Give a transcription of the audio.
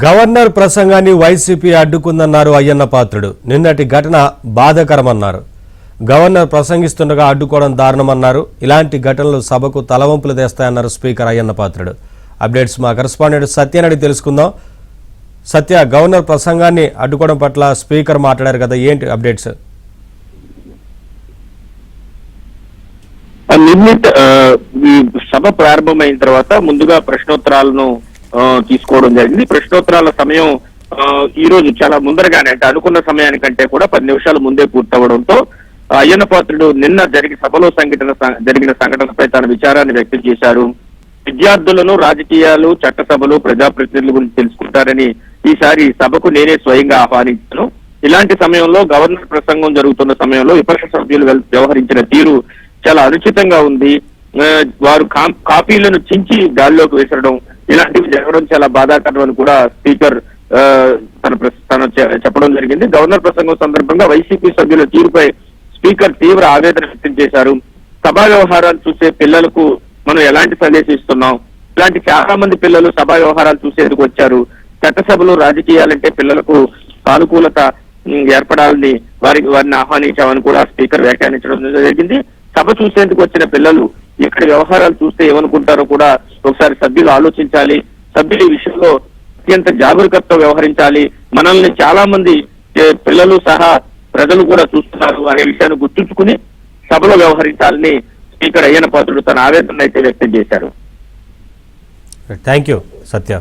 Governor ప్రసంగాన్ని YCP అడ్డుకుందన్నారు Ayyanna Patrudu. నిన్నటి ఘటన బాధాకరమన్నారు. గవర్నర్ ప్రసంగిస్తుండగా అడ్డుకోవడం దారుణమన్నారు. ఇలాంటి ఘటనలు సభకు తలవంపులు తెస్తాయన్నారు స్పీకర్ అయ్యన్న పాత్రుడు. అప్డేట్స్ మా కరెస్పాండెంట్ సత్యనడి తెలుసుకుందాం. సత్య, గవర్నర్ ప్రసంగాన్ని అడ్డుకోవడం పట్ల స్పీకర్ మాట్లాడారు కదా, ఏంటి అప్డేట్స్? సభ ప్రారంభమైన తర్వాత ముందుగా ప్రశ్నోత్తరాలను తీసుకోవడం జరిగింది. ప్రశ్నోత్తరాల సమయం ఈ రోజు చాలా ముందరగానే, అంటే అనుకున్న సమయానికంటే కూడా 10 నిమిషాల ముందే పూర్తవడంతో అయ్యన్న పాత్రుడు నిన్న సభలో జరిగిన సంఘటనపై తన విచారాన్ని వ్యక్తం చేశారు. విద్యార్థులను రాజకీయాలు, చట్టసభలు, ప్రజాప్రతినిధుల గురించి తెలుసుకుంటారని ఈసారి సభకు నేనే స్వయంగా ఆహ్వానించాను. ఇలాంటి సమయంలో గవర్నర్ ప్రసంగం జరుగుతున్న సమయంలో విపక్ష సభ్యులు వ్యవహరించిన తీరు చాలా అనుచితంగా ఉంది. వారు కాపీలను చించి గాల్లోకి వేసడం, ఇలాంటివి జరగడం చాలా బాధాకరం అని కూడా స్పీకర్ తన చెప్పడం జరిగింది. గవర్నర్ ప్రసంగం సందర్భంగా వైసీపీ సభ్యుల తీరుపై స్పీకర్ తీవ్ర ఆవేదన వ్యక్తం చేశారు. సభా వ్యవహారాలు చూసే పిల్లలకు మనం ఎలాంటి సందేశం ఇస్తున్నాం? ఇలాంటి చాలా మంది పిల్లలు సభా వ్యవహారాలు చూసేందుకు వచ్చారు. చట్టసభలు, రాజకీయాలంటే పిల్లలకు సానుకూలత ఏర్పడాలని వారిని ఆహ్వానించామని కూడా స్పీకర్ వ్యాఖ్యానించడం జరిగింది. సభ చూసేందుకు వచ్చిన పిల్లలు ఇక్కడ వ్యవహారాలు చూస్తే ఏమనుకుంటారో కూడా ఒకసారి సభ్యులు ఆలోచించాలి. సభ్యులు ఈ విషయంలో అత్యంత జాగరూకతతో వ్యవహరించాలి. మనల్ని చాలా మంది పిల్లలు సహా ప్రజలు కూడా చూస్తున్నారు అనే విషయాన్ని గుర్తుంచుకుని సభలో వ్యవహరించాలని స్పీకర్ అయ్యన్న పాత్రుడు తన ఆవేదన అయితే వ్యక్తం చేశారు. Thank you Satya.